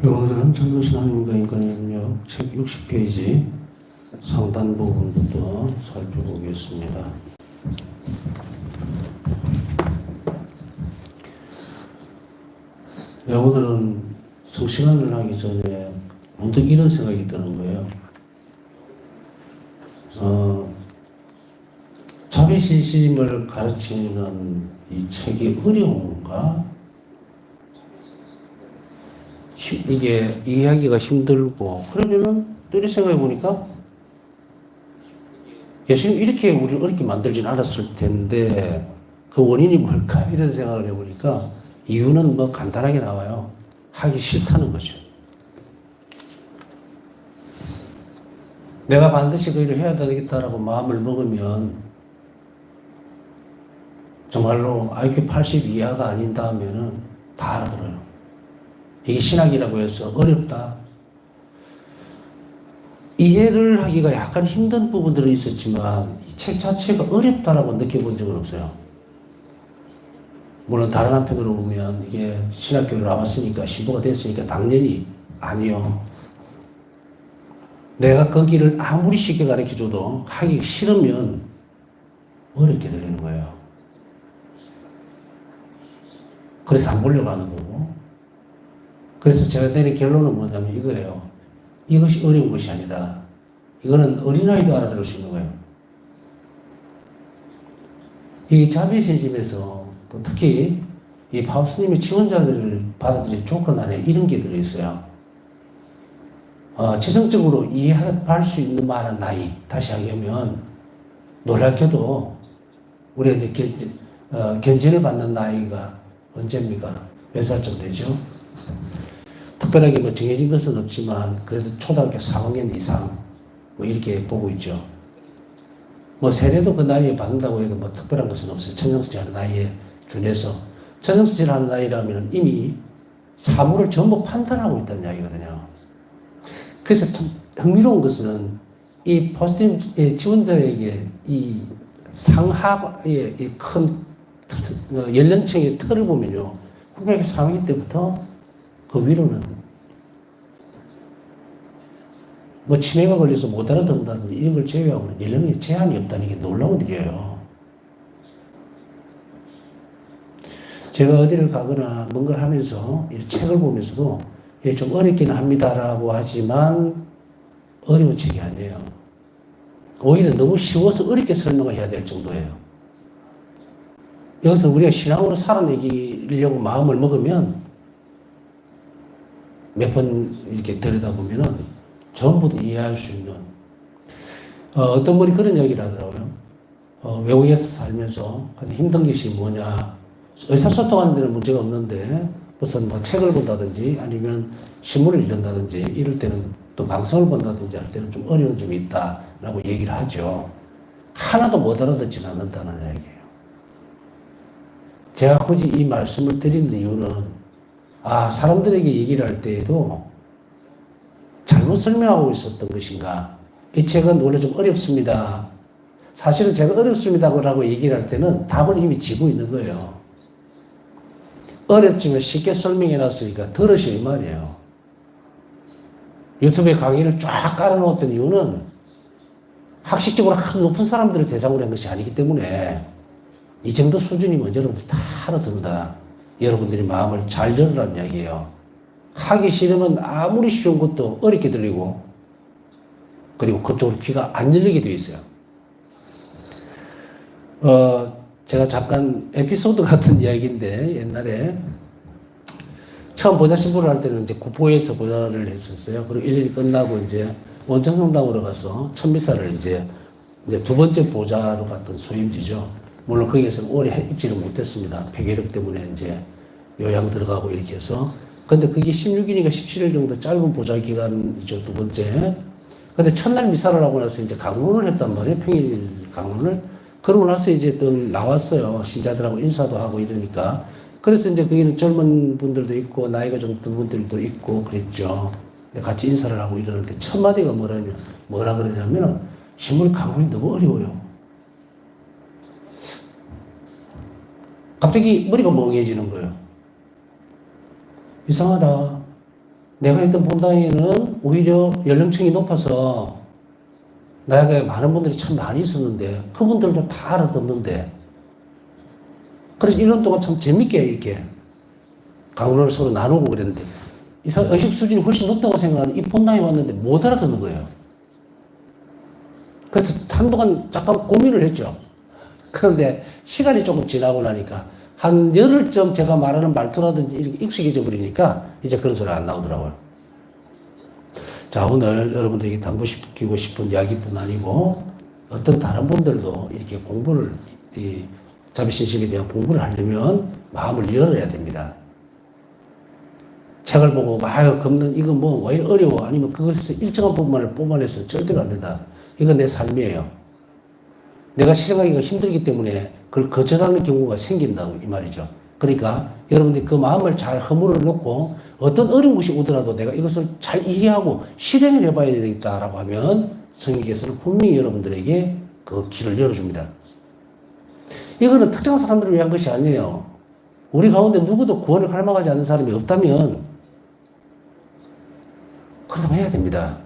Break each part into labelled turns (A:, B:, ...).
A: 오늘은 젊으신 하나님과 인간의 능력 책 60페이지 상단 부분부터 살펴보겠습니다. 네, 오늘은 성시간을 하기 전에 문득 이런 생각이 드는 거예요. 자비신심을 가르치는 이 책이 어려운가? 이게 이해하기가 힘들고, 그러면은 또 이렇게 생각해 보니까 예수님 이렇게 우리를 어렵게 만들진 않았을 텐데 그 원인이 뭘까? 이런 생각을 해보니까 이유는 뭐 간단하게 나와요. 하기 싫다는 거죠. 내가 반드시 그 일을 해야 되겠다라고 마음을 먹으면 정말로 IQ 80 이하가 아닌다면은 다 알아들어요. 이게 신학이라고 해서 어렵다. 이해를 하기가 약간 힘든 부분들은 있었지만 이 책 자체가 어렵다라고 느껴본 적은 없어요. 물론 다른 한편으로 보면 이게 신학교를 나왔으니까 신부가 됐으니까 당연히 아니요. 내가 그 길을 아무리 쉽게 가르쳐줘도 하기 싫으면 어렵게 들리는 거예요. 그래서 안 보려고 하는 거고. 그래서 제가 내린 결론은 뭐냐면 이거예요. 이것이 어려운 것이 아니다. 이거는 어린아이도 알아들을 수 있는 거예요. 이 자비신심에서 또 특히 이 파우스님의 지원자들을 받아들일 조건 안에 이런 게 들어있어요. 지성적으로 이해할 수 있는 만한 나이. 다시 하면 놀랍게도 우리가 이제 견제를 받는 나이가 언제입니까? 몇 살쯤 되죠? 특별하게 뭐 정해진 것은 없지만 그래도 초등학교 3학년 이상 뭐 이렇게 보고 있죠. 뭐 세례도 그 나이에 받는다고 해도 뭐 특별한 것은 없어요. 천정수지하는 나이에 준해서 천정수지하는 나이라면 이미 사물을 전부 판단하고 있다는 이야기거든요. 그래서 참 흥미로운 것은 이 포스팅 지원자에게 이 상하의 이 큰 연령층의 틀을 보면요, 국민학교 3학년 때부터 그 위로는 뭐 치매가 걸려서 못 알아듣는다든지 이런 걸 제외하고는 연령에 제한이 없다는 게 놀라운 일이에요. 제가 어디를 가거나 뭔가를 하면서 이 책을 보면서도 좀 어렵긴 합니다라고 하지만 어려운 책이 아니에요. 오히려 너무 쉬워서 어렵게 설명을 해야 될 정도예요. 여기서 우리가 신앙으로 살아내기려고 마음을 먹으면 몇 번 이렇게 들여다보면은 전부 다 이해할 수 있는, 어떤 분이 그런 이야기를 하더라고요. 외국에서 살면서 가장 힘든 것이 뭐냐. 의사소통하는 데는 문제가 없는데 무슨 뭐 책을 본다든지 아니면 신문을 읽는다든지 이럴 때는 또 방송을 본다든지 할 때는 좀 어려운 점이 있다라고 얘기를 하죠. 하나도 못 알아듣지는 않는다는 이야기예요. 제가 굳이 이 말씀을 드리는 이유는 사람들에게 얘기를 할 때에도 잘못 설명하고 있었던 것인가? 이 책은 원래 좀 어렵습니다. 사실은 제가 어렵습니다라고 얘기를 할 때는 답을 이미 지고 있는 거예요. 어렵지만 쉽게 설명해 놨으니까 들으시오 이 말이에요. 유튜브에 강의를 쫙 깔아놓았던 이유는 학식적으로 아주 높은 사람들을 대상으로 한 것이 아니기 때문에 이 정도 수준이면 여러분들 다 알아듣는다. 여러분들이 마음을 잘 열으라는 이야기예요. 하기 싫으면 아무리 쉬운 것도 어렵게 들리고, 그리고 그쪽으로 귀가 안 열리게 되어 있어요. 제가 잠깐 에피소드 같은 이야기인데, 옛날에 처음 보좌 신부를 할 때는 이제 구포에서 보좌를 했었어요. 그리고 1년이 끝나고 이제 원청성당으로 가서 천미사를 이제 두 번째 보좌로 갔던 소임지죠. 물론 거기에서는 오래 있지를 못했습니다. 폐결핵 때문에 이제 요양 들어가고 이렇게 해서. 근데 그게 16일인가 17일 정도 짧은 보좌 기간이죠, 두 번째. 근데 첫날 미사를 하고 나서 이제 강론을 했단 말이에요, 평일 강론을. 그러고 나서 이제 또 나왔어요. 신자들하고 인사도 하고 이러니까. 그래서 이제 거기는 젊은 분들도 있고, 나이가 좀 든 분들도 있고 그랬죠. 같이 인사를 하고 이러는데 첫 마디가 뭐라 그러냐면, 신물 강론이 너무 어려워요. 갑자기 머리가 멍해지는 거예요. 이상하다. 내가 있던 본당에는 오히려 연령층이 높아서 나에게 많은 분들이 참 많이 있었는데 그분들도 다 알아듣는데 그래서 1년 동안 참 재밌게 이렇게 강론을 서로 나누고 그랬는데 이 사람 의식 수준이 훨씬 높다고 생각하는 이 본당에 왔는데 못 알아듣는 거예요. 그래서 한동안 잠깐 고민을 했죠. 그런데 시간이 조금 지나고 나니까 한 열흘쯤 제가 말하는 말투라든지 이렇게 익숙해져 버리니까 이제 그런 소리 안 나오더라고요. 자, 오늘 여러분들에게 당부시키고 싶은 이야기뿐 아니고 어떤 다른 분들도 이렇게 공부를, 이 자비신심에 대한 공부를 하려면 마음을 열어야 됩니다. 책을 보고 겁는 이거 뭐 왜 어려워 아니면 그것에서 일정한 부분만을 뽑아내서 절대로 안 된다. 이건 내 삶이에요. 내가 실행하기가 힘들기 때문에 그걸 거절하는 경우가 생긴다고 이 말이죠. 그러니까 여러분들이 그 마음을 잘 허물어 놓고 어떤 어려운 것이 오더라도 내가 이것을 잘 이해하고 실행을 해봐야 되겠다라고 하면 성령께서는 분명히 여러분들에게 그 길을 열어줍니다. 이거는 특정한 사람들을 위한 것이 아니에요. 우리 가운데 누구도 구원을 갈망하지 않는 사람이 없다면 그렇다고 해야 됩니다.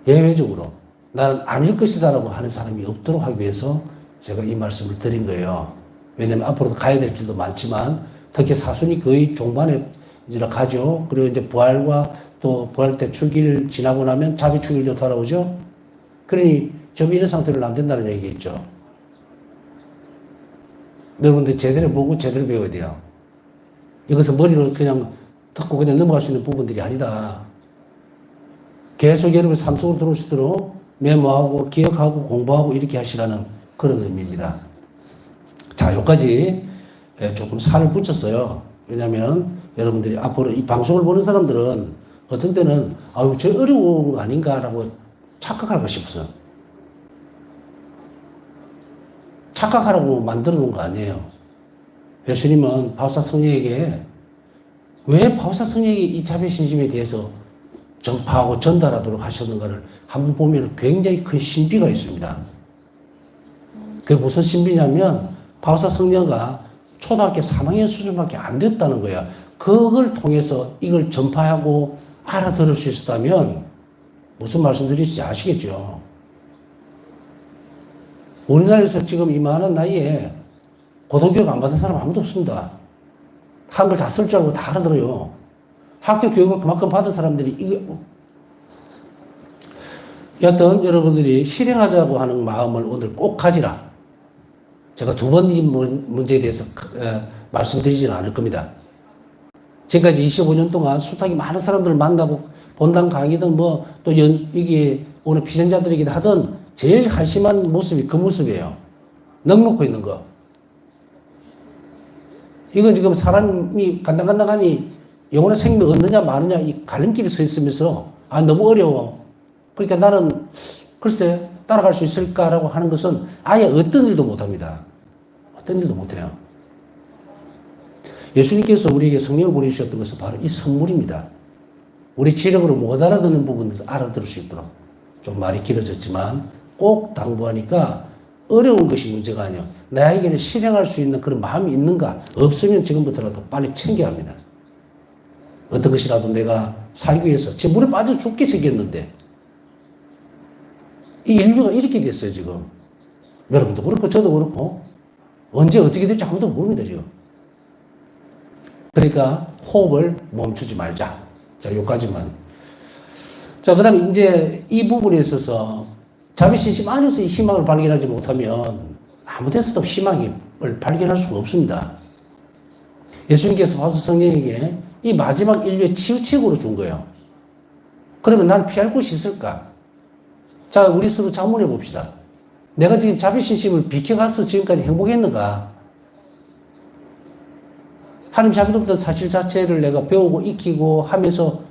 A: 예외적으로 나는 아닐 것이다라고 하는 사람이 없도록 하기 위해서 제가 이 말씀을 드린 거예요. 왜냐하면 앞으로도 가야 될 길도 많지만 특히 사순이 거의 종반에 이제 가죠. 그리고 이제 부활과 또 부활 때 출기를 지나고 나면 자비 출기도 돌아오죠. 그러니 좀 이런 상태로는 안 된다는 얘기겠죠. 여러분들 제대로 보고 제대로 배워야 돼요. 이것은 머리로 그냥 듣고 그냥 넘어갈 수 있는 부분들이 아니다. 계속 여러분 삶 속으로 들어오시도록 메모하고 기억하고 공부하고 이렇게 하시라는 그런 의미입니다. 자, 여기까지 조금 살을 붙였어요. 왜냐하면 여러분들이 앞으로 이 방송을 보는 사람들은 어떤 때는 아유 저 어려운 거 아닌가라고 착각할까 싶어서 착각하라고 만들어 놓은 거 아니에요. 예수님은 바울사 성령에게 왜 바울사 성령이 이 자비신심에 대해서 전파하고 전달하도록 하셨는가를 한번 보면 굉장히 큰 신비가 있습니다. 그게 무슨 신비냐면 바울사 성령가 초등학교 3학년 수준밖에 안 됐다는 거야. 그걸 통해서 이걸 전파하고 알아들을 수 있었다면 무슨 말씀드리는지 아시겠죠? 우리나라에서 지금 이 많은 나이에 고등교육 안 받은 사람 아무도 없습니다. 한글 다 쓸 줄 알고 다 알아들어요. 학교 교육을 그만큼 받은 사람들이 이게 여하튼 여러분들이 실행하자고 하는 마음을 오늘 꼭 가지라. 제가 두 번 이 문제에 대해서 말씀드리지는 않을 겁니다. 지금까지 25년 동안 숱하게 많은 사람들을 만나고 본당 강의든 뭐 또 이게 오늘 비전자들에게 하던 제일 한심한 모습이 그 모습이에요. 넉놓고 있는 거. 이건 지금 사람이 간당간당하니 영혼의 생명 얻느냐 마느냐 이 갈림길에 서 있으면서 너무 어려워. 그러니까 나는 글쎄 따라갈 수 있을까라고 하는 것은 아예 어떤 일도 못합니다. 어떤 일도 못해요. 예수님께서 우리에게 성령을 보내주셨던 것은 바로 이 선물입니다. 우리 지력으로 못 알아듣는 부분을 알아들을 수 있도록. 좀 말이 길어졌지만 꼭 당부하니까 어려운 것이 문제가 아니에요. 나에게는 실행할 수 있는 그런 마음이 있는가? 없으면 지금부터라도 빨리 챙겨야 합니다. 어떤 것이라도 내가 살기 위해서 지금 물에 빠져 죽게 생겼는데 이 인류가 이렇게 됐어요 지금. 여러분도 그렇고 저도 그렇고 언제 어떻게 될지 아무도 모릅니다 지금. 그러니까 호흡을 멈추지 말자. 자, 여기까지만. 자, 그 다음에 이제 이 부분에 있어서 자비신심 안에서 이 희망을 발견하지 못하면 아무 데서도 희망을 발견할 수가 없습니다. 예수님께서 와서 성령에게 이 마지막 인류의 치유책으로 준 거예요. 그러면 난 피할 곳이 있을까? 자, 우리 서로 자문해 봅시다. 내가 지금 자비신심을 비켜가서 지금까지 행복했는가? 하나님 자비로부터 사실 자체를 내가 배우고 익히고 하면서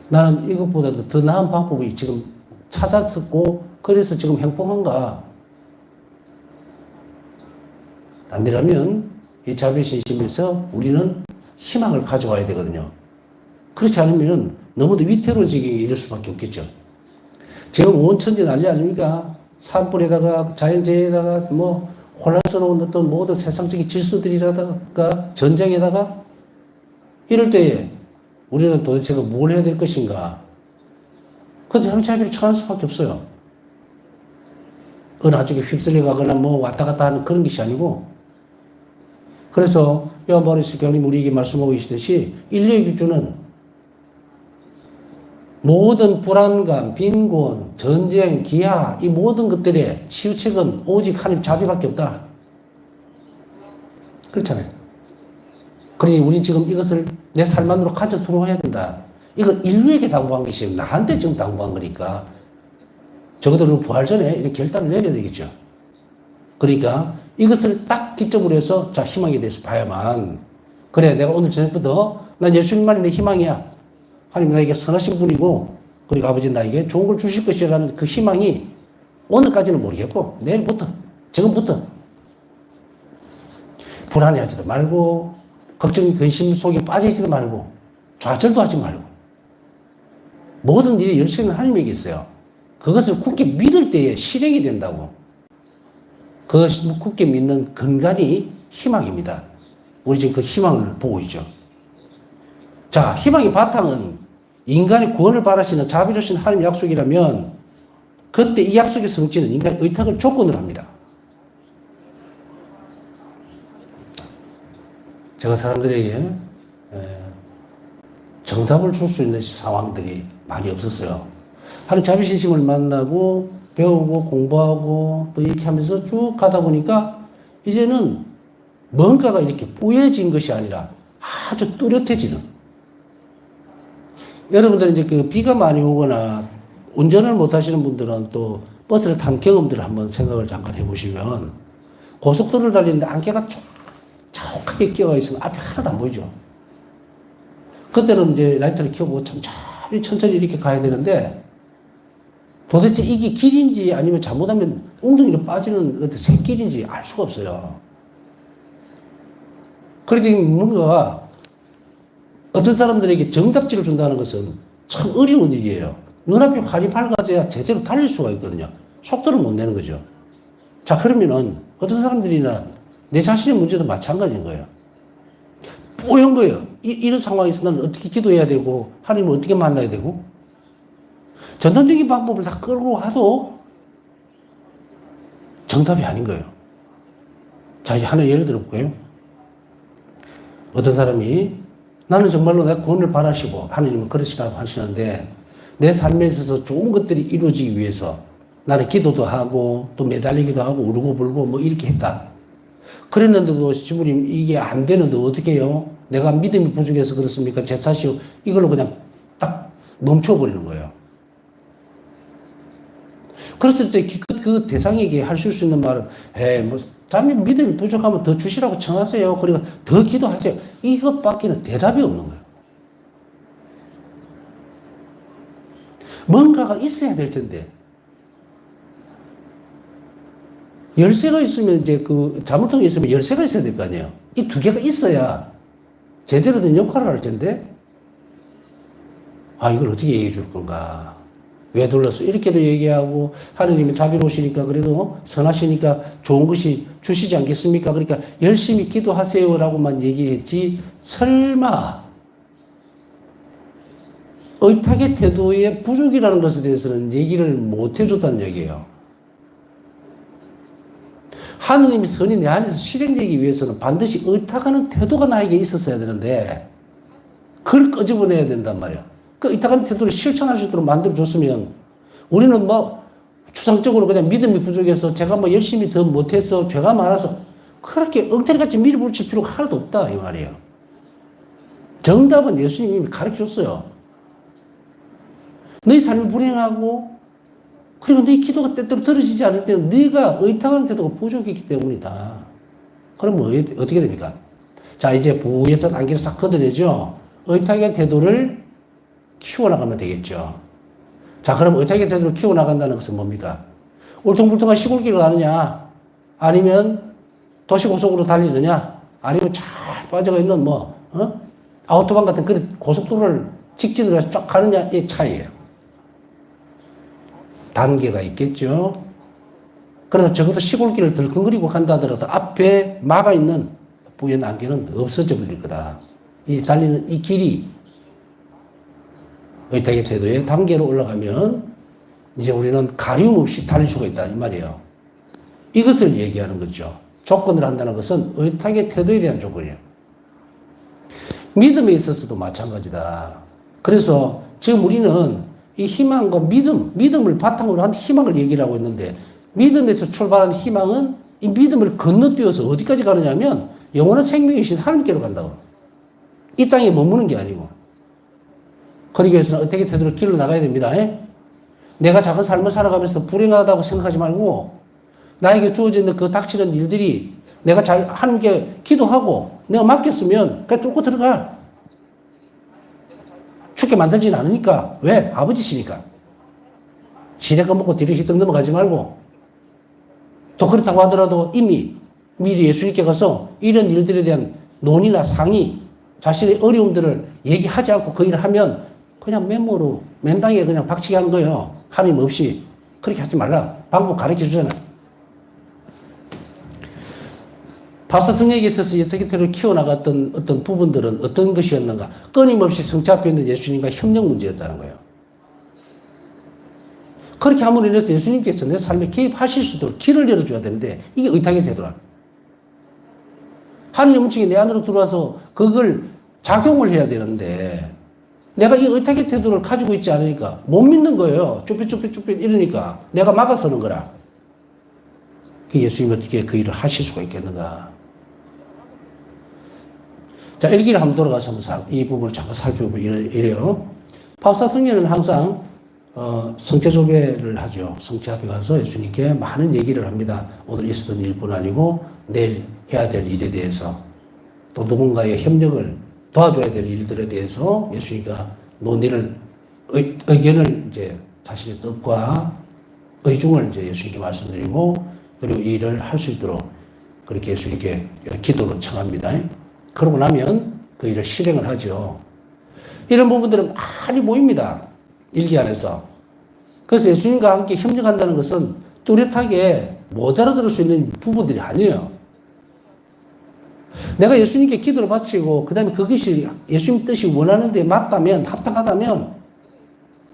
A: 나는 이것보다도 더 나은 방법이 지금 찾았었고 그래서 지금 행복한가? 아니라면 이 자비신심에서 우리는 희망을 가져와야 되거든요. 그렇지 않으면 너무도 위태로운 지경에 이를 수밖에 없겠죠. 지금 온천지 난리 아닙니까? 산불에다가 자연재해에다가 뭐 혼란스러운 어떤 모든 세상적인 질서들이라든가 전쟁에다가 이럴 때에 우리는 도대체 뭘 해야 될 것인가? 그런데 하나님 자비를 청할 수밖에 없어요. 어느 한쪽에 휩쓸려 가거나 뭐 왔다 갔다 하는 그런 것이 아니고, 그래서 요한 바오로 설교님 우리에게 말씀하고 계시듯이 인류의 기준은 모든 불안감, 빈곤, 전쟁, 기아 이 모든 것들의 치유책은 오직 하나님 자비밖에 없다. 그렇잖아요. 그러니 우리는 지금 이것을 내 삶 안으로 가져 들어와야 된다. 이거 인류에게 당부한 것이 나한테 지금 당부한 거니까 적어도 부활 전에 이렇게 결단을 내려야 되겠죠. 그러니까 이것을 딱 기점으로 해서 자, 희망에 대해서 봐야만, 그래, 내가 오늘 저녁부터 난 예수님만이 내 희망이야. 하나님 나에게 선하신 분이고, 그리고 아버지 나에게 좋은 걸 주실 것이라는 그 희망이 오늘까지는 모르겠고, 내일부터, 지금부터 불안해하지도 말고, 걱정, 근심 속에 빠져있지도 말고, 좌절도 하지 말고, 모든 일이 열쇠는 하나님에게 있어요. 그것을 굳게 믿을 때에 실행이 된다고. 그것을 굳게 믿는 근간이 희망입니다. 우리 지금 그 희망을 보고 있죠. 자, 희망의 바탕은 인간의 구원을 바라시는 자비로우신 하나님의 약속이라면 그때 이 약속의 성취는 인간의 의탁을 조건으로 합니다. 제가 사람들에게 정답을 줄 수 있는 상황들이 많이 없었어요. 하나님 자비신심을 만나고 배우고 공부하고 또 이렇게 하면서 쭉 가다 보니까 이제는 뭔가가 이렇게 뿌여진 것이 아니라 아주 뚜렷해지는. 여러분들은 이제 그 비가 많이 오거나 운전을 못 하시는 분들은 또 버스를 탄 경험들을 한번 생각을 잠깐 해보시면 고속도로를 달리는데 안개가 쫙 자욱하게 끼어가 있으면 앞에 하나도 안 보이죠. 그때는 이제 라이트를 켜고 천천히 이렇게 가야 되는데 도대체 이게 길인지 아니면 잘못하면 웅덩이로 빠지는 어떤 새길인지 알 수가 없어요. 그러니 뭔가 어떤 사람들에게 정답지를 준다는 것은 참 어려운 일이에요. 눈앞이 활이 밝아져야 제대로 달릴 수가 있거든요. 속도를 못 내는 거죠. 자, 그러면은 어떤 사람들이나 내 자신의 문제도 마찬가지인 거예요. 뽀얀 거예요. 이런 상황에서 나는 어떻게 기도해야 되고 하나님을 어떻게 만나야 되고 전통적인 방법을 다 끌고 와도 정답이 아닌 거예요. 자, 이제 하나 예를 들어볼까요? 어떤 사람이 나는 정말로 내 구원을 바라시고 하나님은 그러시다고 하시는데 내 삶에 있어서 좋은 것들이 이루어지기 위해서 나는 기도도 하고 또 매달리기도 하고 울고 불고 뭐 이렇게 했다. 그랬는데도 주부님 이게 안 되는데 어떻게 해요? 내가 믿음이 부족해서 그렇습니까? 제 탓이요. 이걸로 그냥 딱 멈춰버리는 거예요. 그랬을 때 그 대상에게 하실 수 있는 말은 뭐 자매 믿음이 부족하면 더 주시라고 청하세요. 그리고 더 기도하세요. 이것밖에는 대답이 없는 거예요. 뭔가가 있어야 될 텐데 열쇠가 있으면 이제 그 자물통이 있으면 열쇠가 있어야 될 거 아니에요. 이 두 개가 있어야 제대로 된 역할을 할 텐데 이걸 어떻게 얘기해 줄 건가. 왜 둘러서 이렇게도 얘기하고 하느님이 자비로우시니까 그래도 선하시니까 좋은 것이 주시지 않겠습니까? 그러니까 열심히 기도하세요라고만 얘기했지 설마 의탁의 태도의 부족이라는 것에 대해서는 얘기를 못 해줬다는 얘기예요. 하느님이 선이 내 안에서 실행되기 위해서는 반드시 의탁하는 태도가 나에게 있었어야 되는데 그걸 끄집어내야 된단 말이야. 그 의탁하는 태도를 실천할 수 있도록 만들어줬으면 우리는 뭐 추상적으로 그냥 믿음이 부족해서 제가 뭐 열심히 더 못해서 죄가 많아서 그렇게 엉터리같이 밀어붙일 필요가 하나도 없다 이 말이에요. 정답은 예수님이 가르쳐줬어요. 너희 삶이 불행하고 그리고 네 기도가 때때로 들어지지 않을 때는 네가 의탁하는 태도가 부족했기 때문이다. 그럼 어떻게 됩니까? 자, 이제 부였던 안개를 싹 걷어내죠. 의탁의 태도를 키워나가면 되겠죠. 자, 그럼 의탁의 태도를 키워나간다는 것은 뭡니까? 울퉁불퉁한 시골길을 가느냐? 아니면 도시고속으로 달리느냐? 아니면 잘 빠져가 있는 아우토반 같은 그런 고속도로를 직진으로 해서 쫙 가느냐의 차이예요. 단계가 있겠죠. 그러나 적어도 시골길을 덜컹거리고 간다 하더라도 앞에 막아 있는 부연 안개는 없어져 버릴 거다. 이 달리는 이 길이 의탁의 태도의 단계로 올라가면 이제 우리는 가림 없이 달릴 수가 있다 이 말이에요. 이것을 얘기하는 거죠. 조건을 한다는 것은 의탁의 태도에 대한 조건이에요. 믿음에 있어서도 마찬가지다. 그래서 지금 우리는 이 희망과 믿음을 바탕으로 한 희망을 얘기를 하고 있는데 믿음에서 출발한 희망은 이 믿음을 건너뛰어서 어디까지 가느냐면 영원한 생명이신 하나님께로 간다고. 이 땅에 머무는 게 아니고. 그러기 위해서는 어떻게 태도로 길로 나가야 됩니다. 내가 작은 삶을 살아가면서 불행하다고 생각하지 말고 나에게 주어진 그 닥치는 일들이 내가 잘 하나님께 기도하고 내가 맡겼으면 그냥 뚫고 들어가. 죽게 만들지는 않으니까. 왜? 아버지시니까. 시래가 먹고 뒤로 휘떡 넘어가지 말고. 또 그렇다고 하더라도 이미 미리 예수님께 가서 이런 일들에 대한 논의나 상의, 자신의 어려움들을 얘기하지 않고 그 일을 하면 그냥 맨모로 맨땅에 그냥 박치기 하는 거예요. 하나님 없이. 그렇게 하지 말라. 방법 가르쳐 주잖아. 바사 성령에게 있어서 예터기태로 키워나갔던 어떤 부분들은 어떤 것이었는가? 끊임없이 성체 앞에 있는 예수님과 협력 문제였다는 거예요. 그렇게 함으로 인해서 예수님께서 내 삶에 개입하실 수 있도록 길을 열어줘야 되는데 이게 의탁의 태도라. 하나님 음식이 내 안으로 들어와서 그걸 작용을 해야 되는데 내가 이 의탁의 태도를 가지고 있지 않으니까 못 믿는 거예요. 쭈뼛쭈뼛쭈뼛 이러니까 내가 막아서는 거라. 예수님 어떻게 그 일을 하실 수가 있겠는가. 자, 일기를 한번 돌아가서 이 부분을 잠깐 살펴보면 이래요. 바사 성령은 항상 성체조배를 하죠. 성체 앞에 가서 예수님께 많은 얘기를 합니다. 오늘 있었던 일뿐 아니고 내일 해야 될 일에 대해서 또 누군가의 협력을 도와줘야 될 일들에 대해서 예수님과 논의를 의견을 이제 자신의 뜻과 의중을 이제 예수님께 말씀드리고 그리고 이 일을 할 수 있도록 그렇게 예수님께 기도로 청합니다. 그러고 나면 그 일을 실행을 하죠. 이런 부분들은 많이 보입니다. 일기 안에서. 그래서 예수님과 함께 협력한다는 것은 뚜렷하게 못 알아들을 수 있는 부분들이 아니에요. 내가 예수님께 기도를 바치고 그 다음에 그것이 예수님 뜻이 원하는 데 맞다면 합당하다면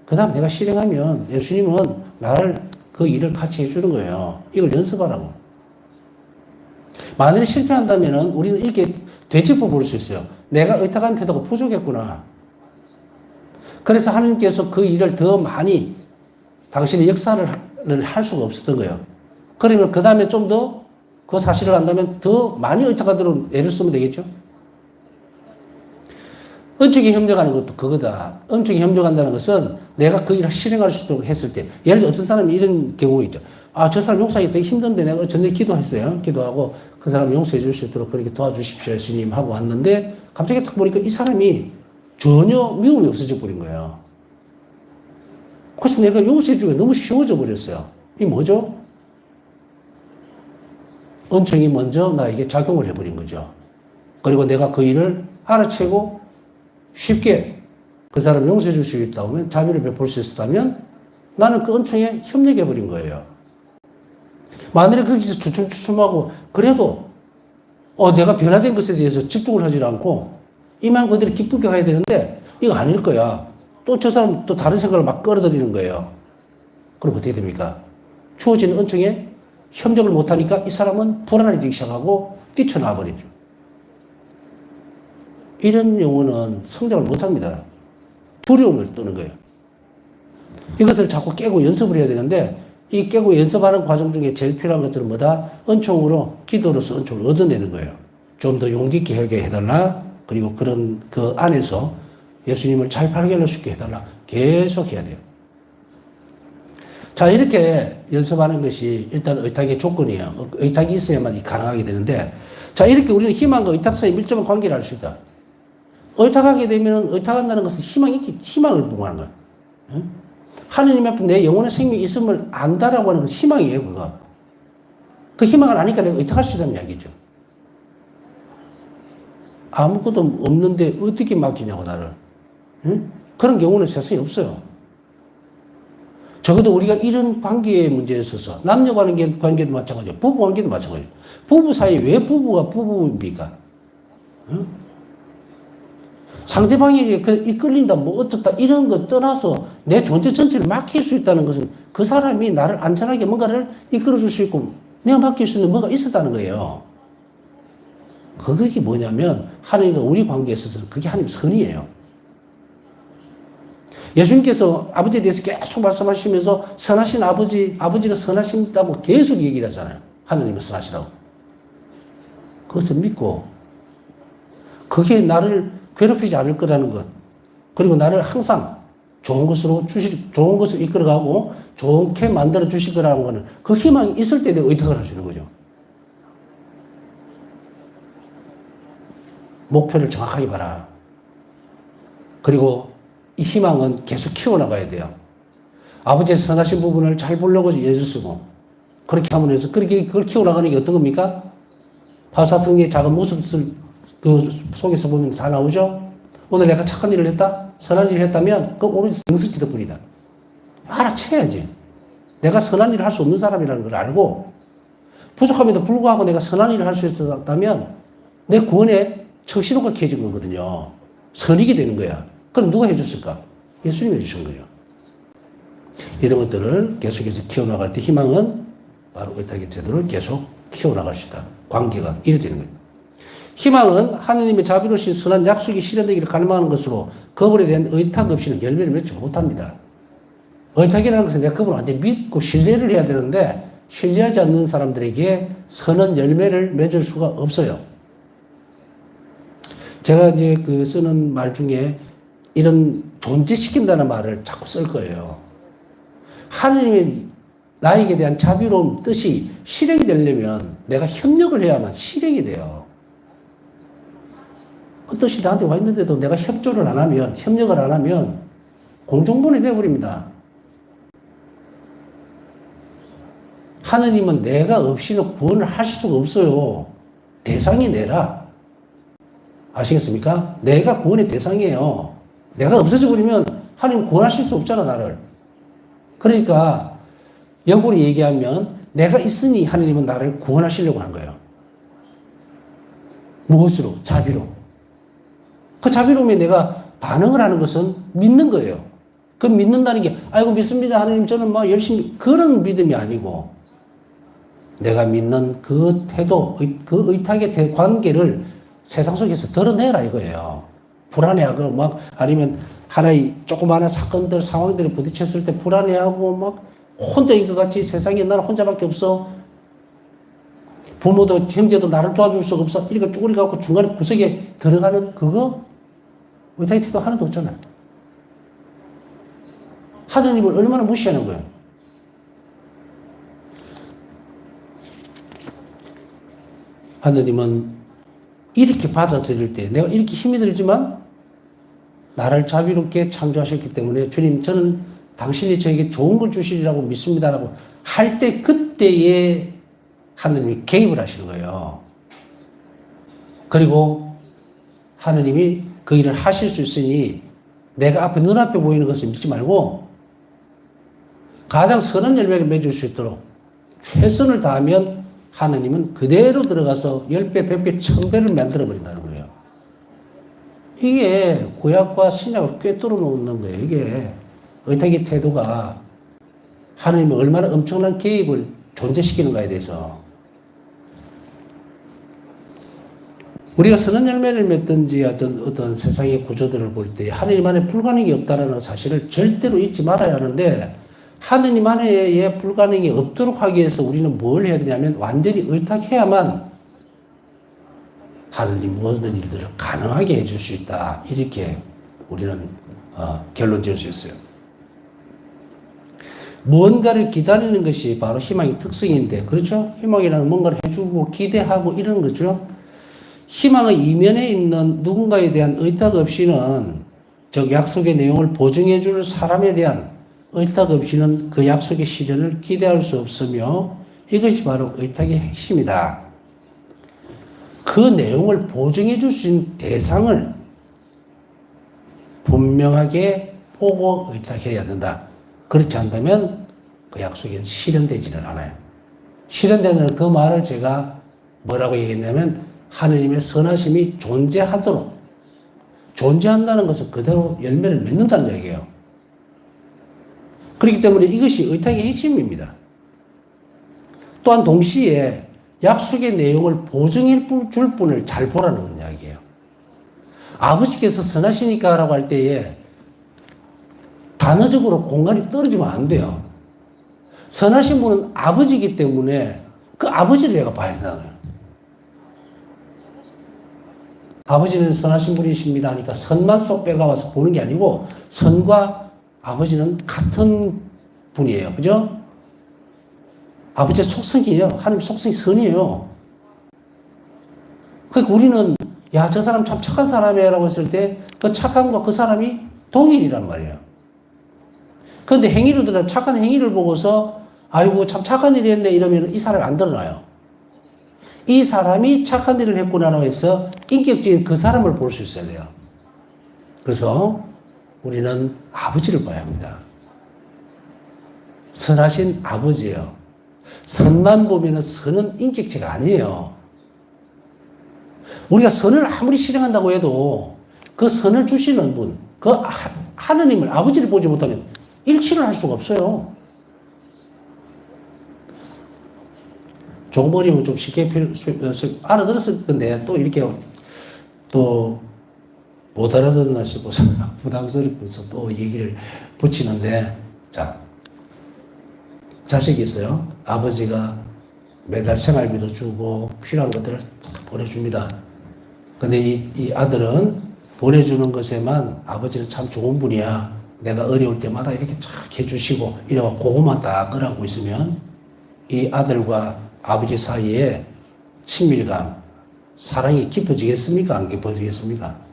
A: 그 다음 내가 실행하면 예수님은 나를 그 일을 같이 해주는 거예요. 이걸 연습하라고. 만약에 실패한다면 우리는 이렇게 되짚어 볼 수 있어요. 내가 의탁한 태도가 부족했구나. 그래서 하나님께서 그 일을 더 많이 당신의 역사를 할 수가 없었던 거예요. 그러면 그 다음에 좀 더 그 사실을 안다면 더 많이 의탁하도록 애를 쓰면 되겠죠. 은총이 협력하는 것도 그거다. 은총이 협력한다는 것은 내가 그 일을 실행할 수 있도록 했을 때 예를 들어 어떤 사람이 이런 경우가 있죠. 아, 저 사람 용서하기 되게 힘든데 내가 전에 기도했어요. 기도하고 그 사람 용서해 줄 수 있도록 그렇게 도와주십시오 예수님 하고 왔는데 갑자기 딱 보니까 이 사람이 전혀 미움이 없어져 버린 거예요. 그래서 내가 용서해 주기가 너무 쉬워져 버렸어요. 이게 뭐죠? 은총이 먼저 나에게 작용을 해버린 거죠. 그리고 내가 그 일을 알아채고 쉽게 그 사람 용서해 줄 수 있다면 자비를 베풀 수 있었다면 나는 그 은총에 협력해버린 거예요. 만일에 거기서 주춤주춤하고 그래도 내가 변화된 것에 대해서 집중을 하지 않고 이만 그대로 기쁘게 가야 되는데 이거 아닐 거야. 또 저 사람 또 다른 생각을 막 끌어들이는 거예요. 그럼 어떻게 됩니까? 주어진 은총에 협력을 못하니까 이 사람은 불안해지기 시작하고 뛰쳐나와 버리죠. 이런 영혼은 성장을 못합니다. 두려움을 떠는 거예요. 이것을 자꾸 깨고 연습을 해야 되는데 이 깨고 연습하는 과정 중에 제일 필요한 것들은 뭐다? 은총으로 기도로서 은총을 얻어내는 거예요. 좀 더 용기 있게 하게 해달라. 그리고 그런 그 안에서 예수님을 잘 발견할 수 있게 해달라. 계속 해야 돼요. 자, 이렇게 연습하는 것이 일단 의탁의 조건이에요. 의탁이 있어야만 가능하게 되는데, 자, 이렇게 우리는 희망과 의탁 사이에 밀접한 관계를 알 수 있다. 의탁하게 되면 의탁한다는 것은 희망을 부과하는 거야. 응? 하느님 앞에 내 영혼의 생명이 있음을 안다라고 하는 건 희망이에요, 그거. 그 희망을 아니까 내가 의탁할 수 있다는 이야기죠. 아무것도 없는데 어떻게 맡기냐고, 나를. 응? 그런 경우는 세상에 없어요. 적어도 우리가 이런 관계의 문제에 있어서 남녀 관계도 마찬가지예요. 부부 관계도 마찬가지예요. 부부 사이에 왜 부부가 부부입니까? 응? 상대방에게 이끌린다, 뭐 어떻다, 이런 거 떠나서 내 존재 전체를 맡길 수 있다는 것은 그 사람이 나를 안전하게 뭔가를 이끌어 줄 수 있고 내가 맡길 수 있는 뭔가 있었다는 거예요. 그게 뭐냐면 하나님과 우리 관계에 있어서는 그게 하나님의 선이에요. 예수님께서 아버지에 대해서 계속 말씀하시면서 선하신 아버지가 선하신다고 계속 얘기를 하잖아요. 하나님은 선하시다고. 그것을 믿고 그게 나를 괴롭히지 않을 거라는 것. 그리고 나를 항상 좋은 것을 이끌어가고 좋게 만들어 주실 거라는 거는 그 희망이 있을 때 내가 의탁을 하시는 거죠. 목표를 정확하게 봐라. 그리고 이 희망은 계속 키워나가야 돼요. 아버지의 선하신 부분을 잘 보려고 예를 쓰고 그렇게 하면 해서 그걸 키워나가는 게 어떤 겁니까? 바사성의 작은 모습을 그 속에서 보면 다 나오죠? 오늘 내가 착한 일을 했다? 선한 일을 했다면 그건 오로지 성실지 덕분이다. 알아채야지. 내가 선한 일을 할 수 없는 사람이라는 걸 알고 부족함에도 불구하고 내가 선한 일을 할 수 있었다면 내 구원에 청신호가 켜진 거거든요. 선이게 되는 거야. 그럼 누가 해줬을까? 예수님이 해주신 거죠. 이런 것들을 계속해서 키워나갈 때 희망은 바로 의탁의 태도를 계속 키워나갈 수 있다. 관계가 이래 되는 거예요. 희망은 하느님의 자비로우신 선한 약속이 실현되기를 갈망하는 것으로 그분에 대한 의탁 없이는 열매를 맺지 못합니다. 의탁이라는 것은 내가 그분을 완전히 믿고 신뢰를 해야 되는데 신뢰하지 않는 사람들에게 선한 열매를 맺을 수가 없어요. 제가 이제 그 쓰는 말 중에 이런 존재시킨다는 말을 자꾸 쓸 거예요. 하느님의 나에게 대한 자비로운 뜻이 실행되려면 내가 협력을 해야만 실행이 돼요. 그 뜻이 나한테 와 있는데도 내가 협력을 안 하면 공중분해 되어버립니다. 하느님은 내가 없이는 구원을 하실 수가 없어요. 대상이 내라. 아시겠습니까? 내가 구원의 대상이에요. 내가 없어져 버리면 하나님 구원하실 수 없잖아, 나를. 그러니까 역으로 얘기하면 내가 있으니 하나님은 나를 구원하시려고 한 거예요. 무엇으로? 자비로. 그 자비로움에 내가 반응을 하는 것은 믿는 거예요. 그 믿는다는 게 아이고 믿습니다 하나님 저는 막 열심히 그런 믿음이 아니고 내가 믿는 그 태도, 그 의탁의 관계를 세상 속에서 드러내라 이거예요. 불안해하고 막 아니면 하나의 조그마한 사건들, 상황들이 부딪혔을 때 불안해하고 막 혼자인 것 같이 세상에 나는 혼자밖에 없어. 부모도 형제도 나를 도와줄 수가 없어. 이렇게 쭈그리 갖고 중간에 구석에 들어가는 그거 의탁의 태도 하나도 없잖아요. 하느님을 얼마나 무시하는 거예요. 하느님은 이렇게 받아들일 때 내가 이렇게 힘이 들지만 나를 자비롭게 창조하셨기 때문에 주님 저는 당신이 저에게 좋은 걸 주시리라고 믿습니다라고 할 때 그때에 하느님이 개입을 하시는 거예요. 그리고 하느님이 그 일을 하실 수 있으니 내가 앞에 눈앞에 보이는 것을 믿지 말고 가장 선한 열매를 맺을 수 있도록 최선을 다하면 하느님은 그대로 들어가서 10배, 100배, 1000배를 만들어버린다는 거예요. 이게 구약과 신약을 꿰뚫어 놓는 거예요. 이게 의탁의 태도가 하느님이 얼마나 엄청난 개입을 존재시키는가에 대해서 우리가 선한 열매를 맺든지 어떤 세상의 구조들을 볼 때 하느님 안에 불가능이 없다는 사실을 절대로 잊지 말아야 하는데 하느님 안에 불가능이 없도록 하기 위해서 우리는 뭘 해야 되냐면 완전히 의탁해야만 하느님 모든 일들을 가능하게 해줄 수 있다. 이렇게 우리는 결론 지을 수 있어요. 뭔가를 기다리는 것이 바로 희망의 특성인데 그렇죠? 희망이라는 뭔가를 해주고 기대하고 이런 거죠. 희망의 이면에 있는 누군가에 대한 의탁 없이는 즉 약속의 내용을 보증해 줄 사람에 대한 의탁 없이는 그 약속의 실현을 기대할 수 없으며 이것이 바로 의탁의 핵심이다. 그 내용을 보증해 줄 수 있는 대상을 분명하게 보고 의탁해야 된다. 그렇지 않다면 그 약속이 실현되지는 않아요. 실현되는 그 말을 제가 뭐라고 얘기했냐면 하느님의 선하심이 존재하도록 존재한다는 것은 그대로 열매를 맺는다는 얘기예요. 그렇기 때문에 이것이 의탁의 핵심입니다. 또한 동시에 약속의 내용을 보증해 줄 분을 잘 보라는 이야기예요. 아버지께서 선하시니까 라고 할 때에 단어적으로 공간이 떨어지면 안 돼요. 선하신 분은 아버지이기 때문에 그 아버지를 내가 봐야 된다는 거예요. 아버지는 선하신 분이십니다 하니까 선만 쏙 빼가와서 보는 게 아니고 선과 아버지는 같은 분이에요. 그죠? 아버지의 속성이에요. 하나님 속성이 선이에요. 그러니까 우리는 야, 저 사람 참 착한 사람이야 라고 했을 때 그 착함과 그 사람이 동일이란 말이에요. 그런데 행위를 착한 행위를 보고서 아이고 참 착한 일이 했네 이러면 이 사람이 안 드러나요. 이 사람이 착한 일을 했구나라고 해서 인격적인 그 사람을 볼 수 있어야 돼요. 그래서 우리는 아버지를 봐야 합니다. 선하신 아버지예요. 선만 보면은 선은 인격체가 아니에요. 우리가 선을 아무리 실행한다고 해도 그 선을 주시는 분, 그 하느님을, 아버지를 보지 못하면 일치를 할 수가 없어요. 조금 어리면 좀 쉽게 알아들었을 건데 또 이렇게 또 못 알아듣나 싶어서 부담스러워서 또 얘기를 붙이는데, 자, 자식이 있어요. 아버지가 매달 생활비도 주고 필요한 것들을 보내줍니다. 근데 이 아들은 보내주는 것에만 아버지는 참 좋은 분이야. 내가 어려울 때마다 이렇게 쫙 해주시고 이러고 그것만 딱 끌어안고 있으면 이 아들과 아버지 사이에 친밀감, 사랑이 깊어지겠습니까? 안 깊어지겠습니까?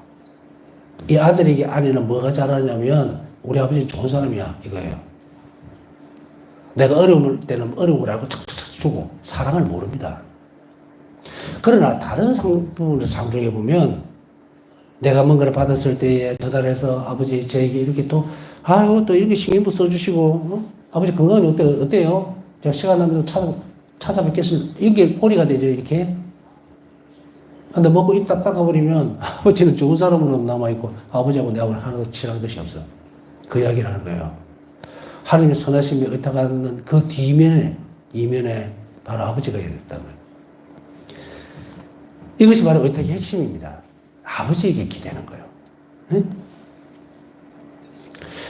A: 이 아들에게 아내는 뭐가 잘하냐면 우리 아버지는 좋은 사람이야 이거예요. 내가 어려울 때는 어려운 걸 알고 척척 주고 사랑을 모릅니다. 그러나 다른 부분을 상정해 보면 내가 뭔가를 받았을 때에 전달해서 아버지 저에게 이렇게 또 아유 또 이렇게 신경도 써주시고 아버지 건강이 어때요? 제가 시간 나면 찾아뵙겠습니다. 이게 고리가 되죠 이렇게. 근데 먹고 입 딱 닦아버리면 아버지는 좋은 사람으로 남아있고 아버지하고 내하고 하나도 친한 것이 없어. 그 이야기를 하는 거예요. 하나님의 선하심이 의탁하는 그 이면에 바로 아버지가 있다는 거예요. 이것이 바로 의탁의 핵심입니다. 아버지에게 기대는 거예요. 응?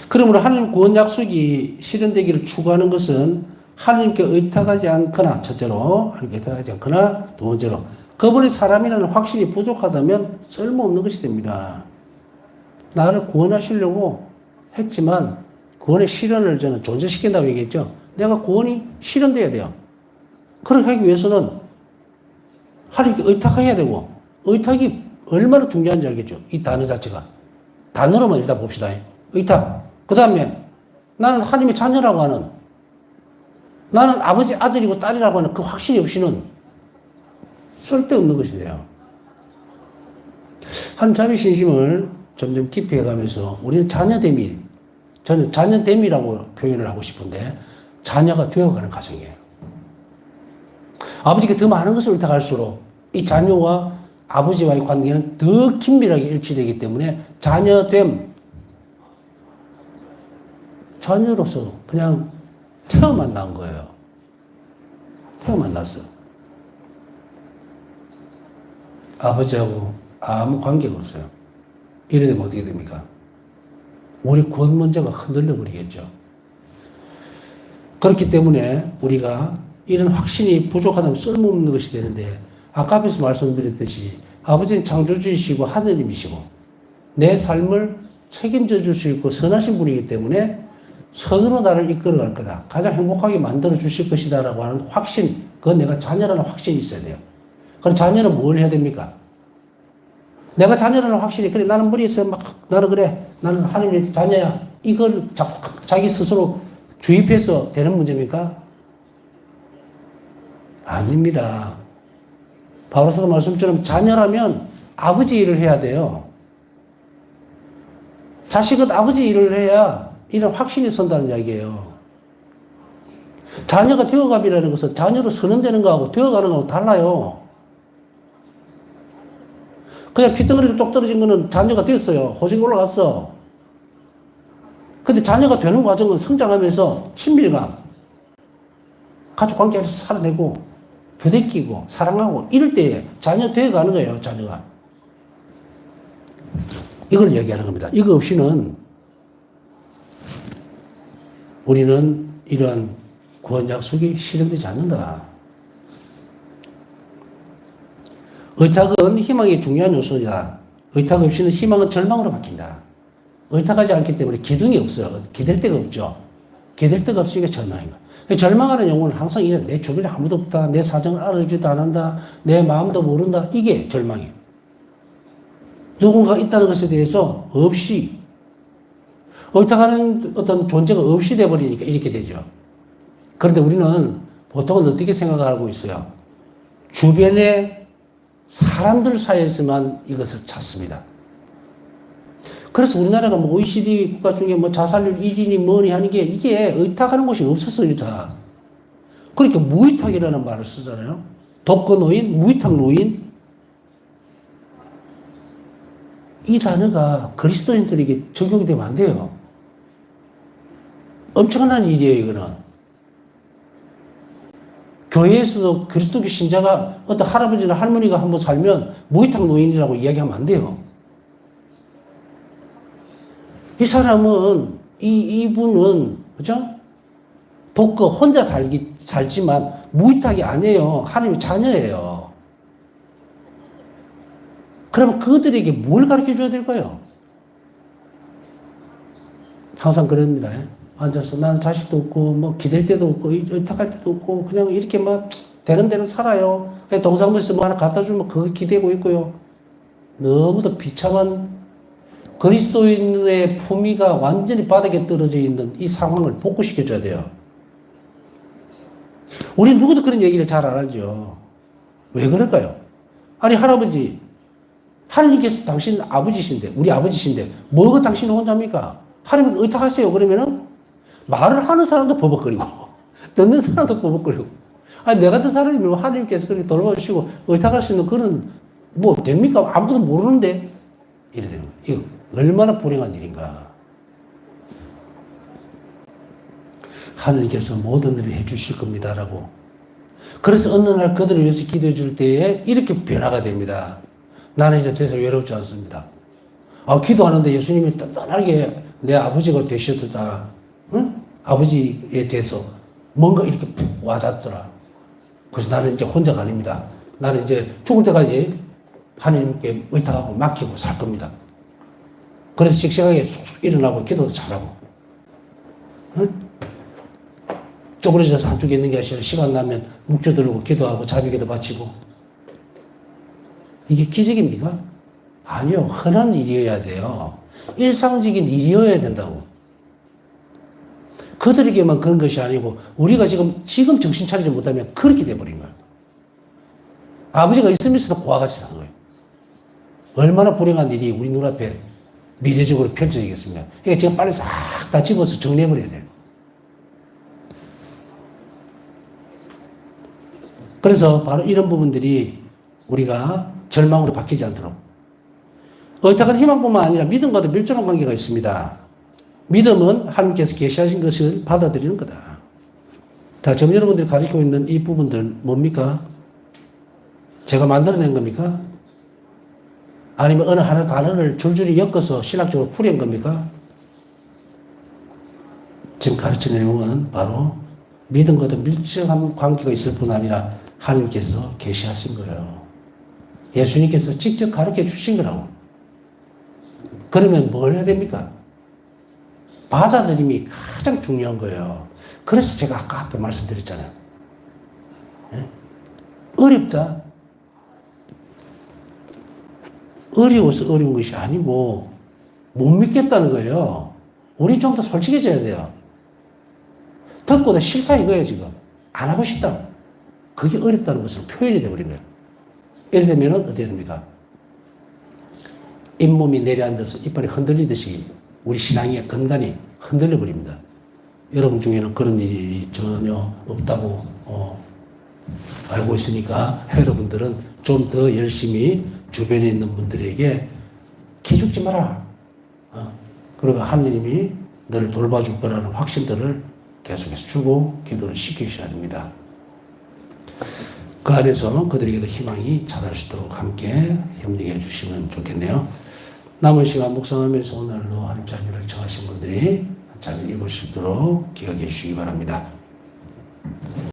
A: 그러므로 하나님 구원 약속이 실현되기를 추구하는 것은 하나님께 의탁하지 않거나, 첫째로 하나님께 의탁하지 않거나, 두 번째로 그분의 사람이라는 확신이 부족하다면 쓸모없는 것이 됩니다. 나를 구원하시려고 했지만 구원의 실현을 저는 존재시킨다고 얘기했죠. 내가 구원이 실현돼야 돼요. 그렇게 하기 위해서는 하나님께 의탁해야 되고, 의탁이 얼마나 중요한지 알겠죠. 이 단어 자체가. 단어로만 일단 봅시다. 의탁. 그 다음에 나는 하나님의 자녀라고 하는, 나는 아버지 아들이고 딸이라고 하는 그 확신이 없이는 쓸데없는 것이 돼요. 한 자비 신심을 점점 깊이 해가면서 우리는 저는 자녀됨이라고 표현을 하고 싶은데 자녀가 되어가는 과정이에요. 아버지께 더 많은 것을 의탁할수록 이 자녀와 아버지와의 관계는 더 긴밀하게 일치되기 때문에 자녀됨, 자녀로서 그냥 태어만 난 거예요. 태어만 났어. 아버지하고 아무 관계가 없어요. 이래 되면 어떻게 됩니까? 우리 구원 문제가 흔들려 버리겠죠. 그렇기 때문에 우리가 이런 확신이 부족하다면 쓸모없는 것이 되는데, 아까 앞에서 말씀드렸듯이 아버지는 창조주이시고 하느님이시고 내 삶을 책임져 줄 수 있고 선하신 분이기 때문에 선으로 나를 이끌어 갈 거다. 가장 행복하게 만들어 주실 것이다 라고 하는 확신, 그건 내가 자녀라는 확신이 있어야 돼요. 그럼 자녀는 뭘 해야 됩니까? 내가 자녀라는 확신이, 그래, 나는 머리에서 나는 하나님의 자녀야. 이걸 자기 스스로 주입해서 되는 문제입니까? 아닙니다. 바울사도 말씀처럼 자녀라면 아버지 일을 해야 돼요. 자식은 아버지 일을 해야 이런 확신이 선다는 이야기예요. 자녀가 되어감이라는 것은 자녀로 선언되는 거하고 되어가는 거하고 달라요. 그냥 피덩어리로 똑 떨어진 거는 자녀가 됐어요. 호적이 올라갔어. 근데 자녀가 되는 과정은 성장하면서 친밀감, 가족 관계에서 살아내고, 부대끼고, 사랑하고, 이럴 때 자녀 되어가는 거예요, 자녀가. 이걸 얘기하는 겁니다. 이거 없이는 우리는 이러한 구원 약속이 실현되지 않는다. 의탁은 희망의 중요한 요소이다. 의탁 없이는 희망은 절망으로 바뀐다. 의탁하지 않기 때문에 기둥이 없어요. 기댈 데가 없죠. 기댈 데가 없으니까 절망인 거야. 절망하는 영혼은 항상 이래. 내 주변에 아무도 없다. 내 사정을 알아주지도 않는다. 내 마음도 모른다. 이게 절망이에요. 누군가가 있다는 것에 대해서 없이 의탁하는 어떤 존재가 없이 돼버리니까 이렇게 되죠. 그런데 우리는 보통은 어떻게 생각하고 있어요? 주변의 사람들 사이에서만 이것을 찾습니다. 그래서 우리나라가 뭐 OECD 국가 중에 뭐 자살률 1위니 뭐니 하는 게 이게 의탁하는 곳이 없었어요, 다. 그러니까 무의탁이라는 말을 쓰잖아요. 독거노인, 무의탁노인. 이 단어가 그리스도인들에게 적용이 되면 안 돼요. 엄청난 일이에요, 이거는. 교회에서도 그리스도교 신자가 어떤 할아버지나 할머니가 한번 살면 무의탁 노인이라고 이야기하면 안 돼요. 이 사람은, 이분은, 그죠? 독거 혼자 살지만 무의탁이 아니에요. 하나님의 자녀예요. 그러면 그들에게 뭘 가르쳐 줘야 될까요? 항상 그럽니다. 앉아서 나는 자식도 없고, 뭐, 기댈 데도 없고, 의탁할 데도 없고, 그냥 이렇게 막 되는 대로 살아요. 동사무소에서 뭐 하나 갖다 주면 그거 기대고 있고요. 너무도 비참한 그리스도인의 품위가 완전히 바닥에 떨어져 있는 이 상황을 복구시켜줘야 돼요. 우리 누구도 그런 얘기를 잘 안 하죠. 왜 그럴까요? 아니, 할아버지, 하나님께서 당신 아버지신데, 우리 아버지신데, 뭐가 당신은 혼자입니까? 하나님 의탁하세요. 그러면은, 말을 하는 사람도 버벅거리고, 듣는 사람도 버벅거리고. 아니, 내 같은 사람이면 하나님께서 그렇게 돌봐주시고, 의탁할 수 있는 그런, 뭐, 됩니까? 아무도 모르는데? 이래 되는 거예요. 이거 얼마나 불행한 일인가. 하나님께서 모든 일을 해주실 겁니다라고. 그래서 어느 날 그들을 위해서 기도해 줄 때에 이렇게 변화가 됩니다. 나는 이제 제사 외롭지 않습니다. 기도하는데 예수님이 단단하게 내 아버지가 되셨다. 응? 아버지에 대해서 뭔가 이렇게 푹 와닿더라. 그래서 나는 이제 혼자가 아닙니다. 나는 이제 죽을 때까지 하나님께 의탁하고 맡기고 살 겁니다. 그래서 씩씩하게 쏙쏙 일어나고 기도도 잘하고. 응? 쪼그려져서 한쪽에 있는 게 아니라 시간 나면 묵혀들고 기도하고 자비기도 바치고. 이게 기적입니까? 아니요. 흔한 일이어야 돼요. 일상적인 일이어야 된다고. 그들에게만 그런 것이 아니고 우리가 지금 정신 차리지 못하면 그렇게 돼버린 거예요. 아버지가 있으면서도 고와 같이 사는 거예요. 얼마나 불행한 일이 우리 눈앞에 미래적으로 펼쳐지겠습니까? 그러니까 지금 빨리 싹 다 집어서 정리해버려야 돼요. 그래서 바로 이런 부분들이 우리가 절망으로 바뀌지 않도록. 의탁은 희망뿐만 아니라 믿음과도 밀접한 관계가 있습니다. 믿음은 하나님께서 계시하신 것을 받아들이는 거다. 자, 지금 여러분들이 가르치고 있는 이 부분들 뭡니까? 제가 만들어낸 겁니까? 아니면 어느 하나 단어를 줄줄이 엮어서 신학적으로 풀이한 겁니까? 지금 가르치는 내용은 바로 믿음과도 밀접한 관계가 있을 뿐 아니라 하나님께서 계시하신 거예요. 예수님께서 직접 가르쳐 주신 거라고. 그러면 뭘 해야 됩니까? 받아들임이 가장 중요한 거예요. 그래서 제가 아까 앞에 말씀드렸잖아요. 네? 어렵다. 어려워서 어려운 것이 아니고 못 믿겠다는 거예요. 우리 좀 더 솔직해져야 돼요. 듣고도 싫다 이거예요, 지금. 안 하고 싶다. 그게 어렵다는 것은 표현이 되어버린 거예요. 예를 들면 어떻게 됩니까? 잇몸이 내려앉아서 이빨이 흔들리듯이 우리 신앙이 건강이 흔들려 버립니다. 여러분 중에는 그런 일이 전혀 없다고 알고 있으니까 여러분들은 좀 더 열심히 주변에 있는 분들에게 기죽지 마라. 그리고 하느님이 너를 돌봐줄 거라는 확신들을 계속해서 주고 기도를 시키셔야 됩니다. 그 안에서 그들에게도 희망이 자랄 수 있도록 함께 협력해 주시면 좋겠네요. 남은 시간 묵상하면서 오늘도 하나님 자녀를 청하신 분들이 잘 읽을 수 있도록 기억해 주시기 바랍니다.